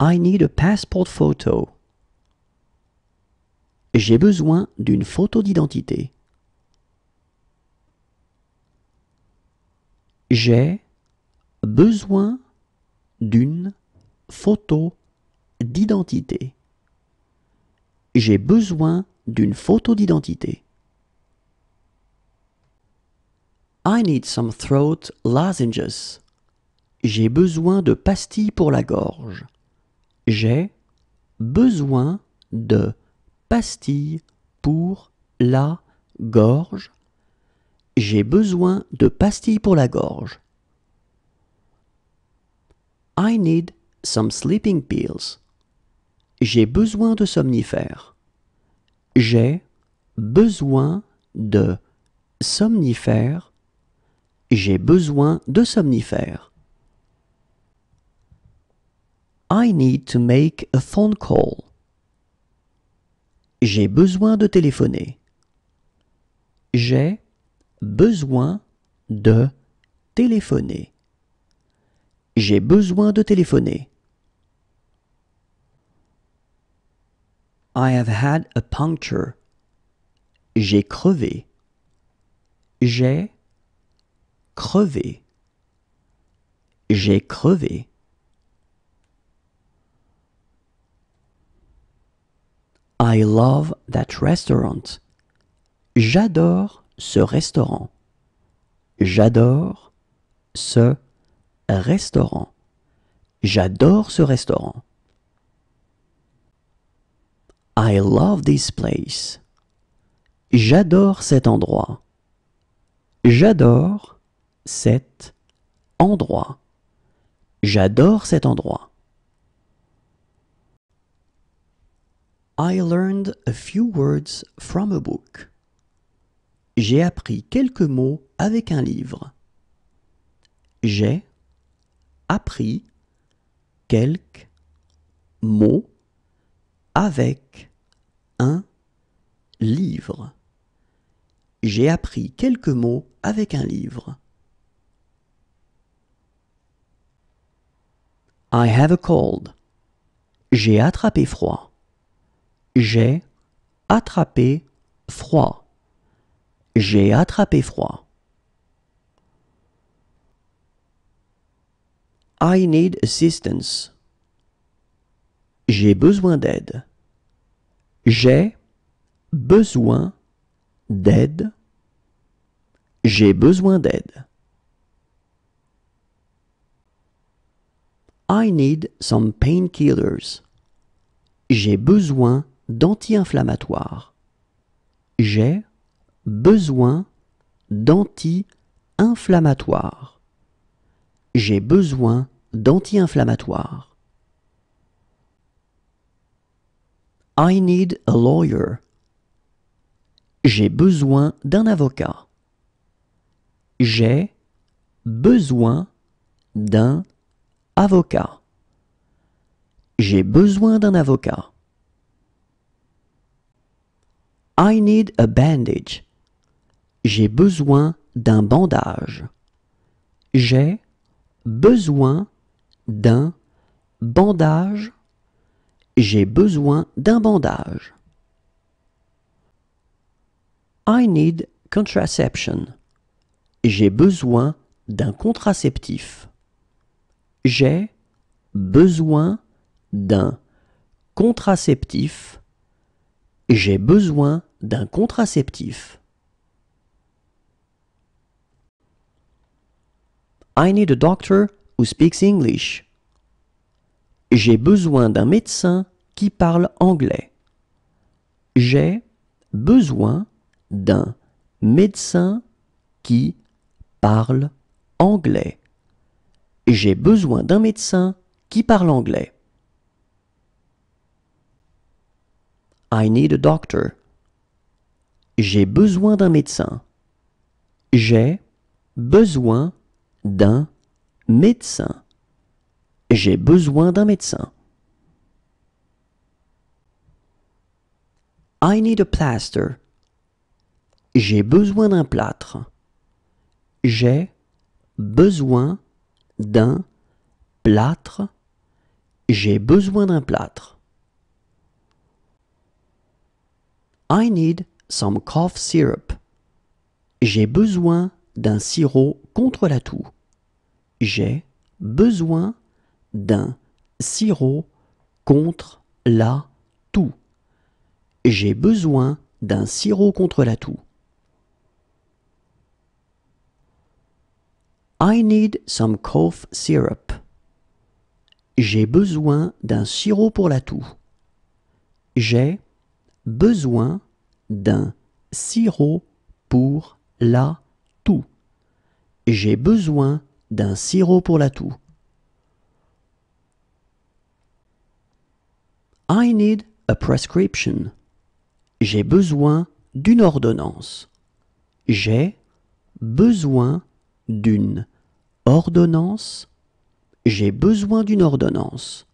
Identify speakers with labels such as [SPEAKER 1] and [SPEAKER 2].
[SPEAKER 1] I need a passport photo. J'ai besoin d'une photo d'identité. J'ai besoin d'une photo d'identité. J'ai besoin d'une photo d'identité. I need some throat lozenges. J'ai besoin de pastilles pour la gorge. J'ai besoin de pastilles pour la gorge. J'ai besoin de pastilles pour la gorge. I need some sleeping pills. J'ai besoin de somnifères. J'ai besoin de somnifères. J'ai besoin de somnifères. I need to make a phone call. J'ai besoin de téléphoner. J'ai besoin de téléphoner. J'ai besoin de téléphoner. I have had a puncture. J'ai crevé. J'ai crevé. J'ai crevé. I love that restaurant. J'adore ce restaurant. J'adore ce restaurant. J'adore ce restaurant. I love this place. J'adore cet endroit. J'adore cet endroit. J'adore cet endroit. I learned a few words from a book. J'ai appris quelques mots avec un livre. J'ai appris quelques mots avec un livre. J'ai appris quelques mots avec un livre. I have a cold. J'ai attrapé froid. J'ai attrapé froid. J'ai attrapé froid. I need assistance. J'ai besoin d'aide. J'ai besoin d'aide. J'ai besoin d'aide. I need some painkillers. J'ai besoin d'anti-inflammatoires. J'ai besoin d'anti-inflammatoires. J'ai besoin d'anti-inflammatoires. I need a lawyer. J'ai besoin d'un avocat. J'ai besoin d'un avocat. J'ai besoin d'un avocat. I need a bandage. J'ai besoin d'un bandage. J'ai besoin d'un bandage. J'ai besoin d'un bandage. I need contraception. J'ai besoin d'un contraceptif. J'ai besoin d'un contraceptif. J'ai besoin d'un contraceptif. I need a doctor who speaks English. J'ai besoin d'un médecin qui parle anglais. J'ai besoin d'un médecin qui parle anglais. J'ai besoin d'un médecin qui parle anglais. I need a doctor. J'ai besoin d'un médecin. J'ai besoin d'un médecin. J'ai besoin d'un médecin. I need a plaster. J'ai besoin d'un plâtre. J'ai besoin d'un plâtre. J'ai besoin d'un plâtre. I need some cough syrup. J'ai besoin d'un sirop contre la toux. J'ai besoin d'un sirop contre la toux. J'ai besoin d'un sirop contre la toux. I need some cough syrup. J'ai besoin d'un sirop pour la toux. J'ai besoin d'un sirop pour la toux. J'ai besoin d'un sirop pour la toux. I need a prescription. J'ai besoin d'une ordonnance. J'ai besoin d'une ordonnance. J'ai besoin d'une ordonnance.